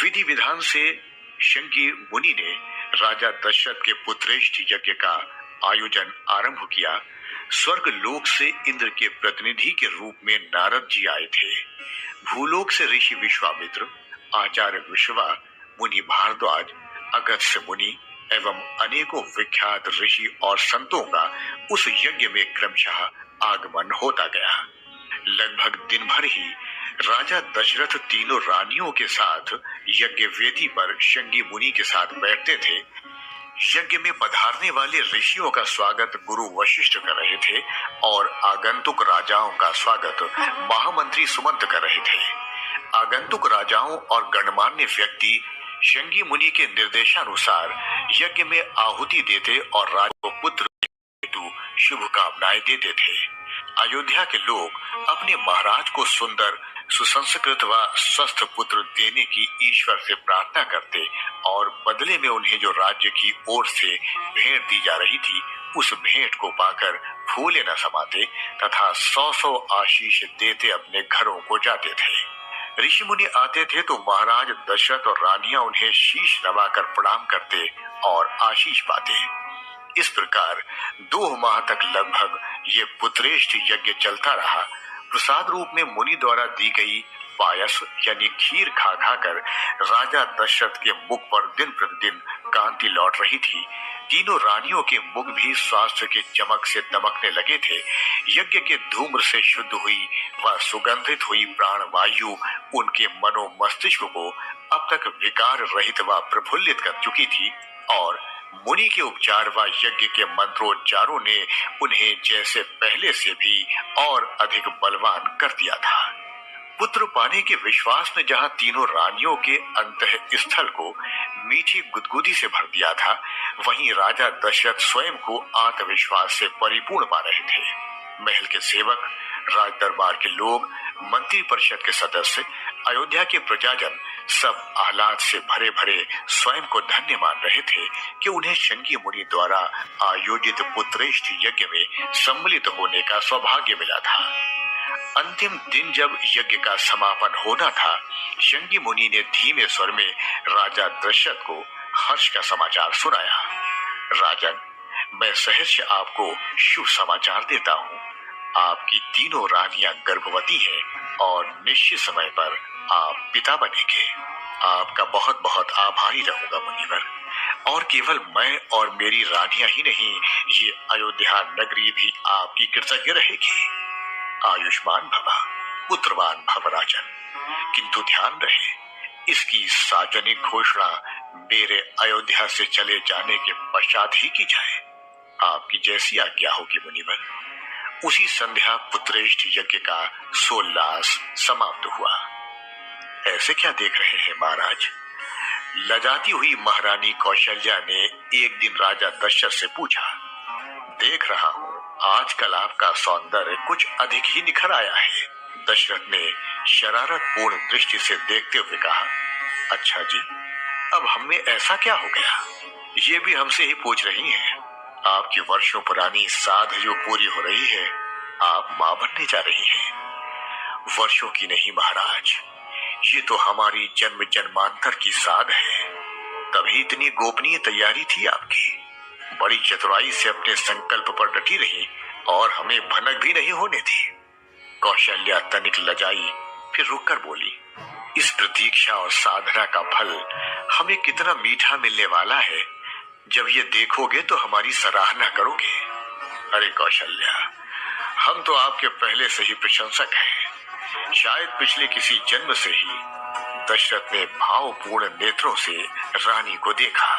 विधि विधान से शंगी मुनि ने राजा दशरथ के पुत्रेष्ठ यज्ञ का आयोजन आरंभ किया। स्वर्ग लोक से इंद्र के प्रतिनिधि के रूप में नारद जी आए थे। भूलोक से ऋषि विश्वामित्र, आचार्य विश्वा, मुनि भारद्वाज, अगस्त्य मुनि एवं अनेकों विख्यात ऋषि और संतों का उस यज्ञ में क्रमशः आगमन होता गया। लगभग दिन भर ही राजा दशरथ तीनों रानियों के साथ यज्ञ वेदी पर शंगी मुनि के साथ बैठते थे। यज्ञ में पधारने वाले ऋषियों का स्वागत गुरु वशिष्ठ कर रहे थे और आगंतुक राजाओं का स्वागत महामंत्री सुमंत कर रहे थे। आगंतुक राजाओं और गणमान्य व्यक्ति शंगी मुनि के निर्देशानुसार यज्ञ में आहुति देते और राजा को पुत्र हेतु शुभकामनाएं देते थे। अयोध्या के लोग अपने महाराज को सुंदर, सुसंस्कृत व स्वस्थ पुत्र देने की ईश्वर से प्रार्थना करते और बदले में उन्हें जो राज्य की ओर से भेंट दी जा रही थी, उस भेंट को पाकर फूले न समाते तथा 100-100 आशीष देते अपने घरों को जाते थे। ऋषि मुनि आते थे तो महाराज दशरथ और रानियां उन्हें शीश नवाकर प्रणाम करते और आशीष पाते। इस प्रकार 2 माह तक लगभग ये पुत्रेष्ठ यज्ञ चलता रहा। प्रसाद रूप में मुनि द्वारा दी गई पायस यानी खीर खा खाकर राजा दशरथ के मुख पर दिन प्रतिदिन कांति लौट रही थी। तीनों रानियों के मुख भी स्वास्थ्य के चमक से दमकने लगे थे। यज्ञ के धूम्र से शुद्ध हुई व सुगंधित हुई प्राण वायु उनके मनो मस्तिष्क को अब तक विकार रहित व प्रफुल्लित कर चुकी थी और मुनि के उपचार व यज्ञ के मंत्रोच्चारों ने उन्हें जैसे पहले से भी और अधिक बलवान कर दिया था। पुत्र पाने के विश्वास ने जहां तीनों रानियों के अंतःस्थल को मीठी गुदगुदी से भर दिया था, वहीं राजा दशरथ स्वयं को आत्मविश्वास से परिपूर्ण पा रहे थे। महल के सेवक, राज दरबार के लोग, मंत्री परिषद के सदस्य, अयोध्या के प्रजाजन सब आह्लाद से भरे भरे स्वयं को धन्य मान रहे थे कि उन्हें शंगी मुनि द्वारा आयोजित पुत्रेष्ठ यज्ञ में सम्मिलित होने का सौभाग्य मिला था। अंतिम दिन जब यज्ञ का समापन होना था, शंगी मुनि ने धीमे स्वर में राजा दशरथ को हर्ष का समाचार सुनाया। राजन, मैं सहर्ष आपको शुभ समाचार देता हूँ। आपकी तीनों रानियां गर्भवती हैं और निश्चित समय पर आप पिता बनेंगे। आपका बहुत बहुत आभारी रहूंगा मुनिवर। और केवल मैं और मेरी रानियां ही नहीं, ये अयोध्या नगरी भी आपकी कृतज्ञ रहेगी। आयुष्मान भव, पुत्रवान भव राजन। किंतु ध्यान रहे, इसकी सार्वजनिक घोषणा मेरे अयोध्या से चले जाने के पश्चात ही की जाए। आपकी जैसी आज्ञा होगी मुनिवर। उसी संध्या पुत्रेष्ठ यज्ञ का सोल्लास समाप्त हुआ। ऐसे क्या देख रहे हैं महाराज? लजाती हुई महारानी कौशल्या ने एक दिन राजा दशरथ से पूछा। देख रहा हूँ आजकल आपका सौंदर्य कुछ अधिक ही निखर आया है। दशरथ ने शरारत पूर्ण दृष्टि से देखते हुए कहा। अच्छा जी, अब हमें ऐसा क्या हो गया? ये भी हमसे ही पूछ रही हैं। आपकी वर्षों पुरानी साध जो पूरी हो रही है, आप मां बनने जा रही हैं। वर्षों की नहीं महाराज, ये तो हमारी जन्म जन्मांतर की साध है। तभी इतनी गोपनीय तैयारी थी आपकी। बड़ी चतुराई से अपने संकल्प पर डटी रही और हमें भनक भी नहीं होने दी। कौशल्या तनिक लजाई, फिर रुककर बोली। इस प्रतीक्षा और साधना का फल हमें कितना मीठा मिलने वाला है। जब ये देखोगे तो हमारी सराहना करोगे। अरे कौशल्या, हम तो आपके पहले से ही प्रशंसक हैं। शायद पिछले किसी जन्म से ही। दशरथ ने भावपूर्ण नेत्रों से रानी को देखा।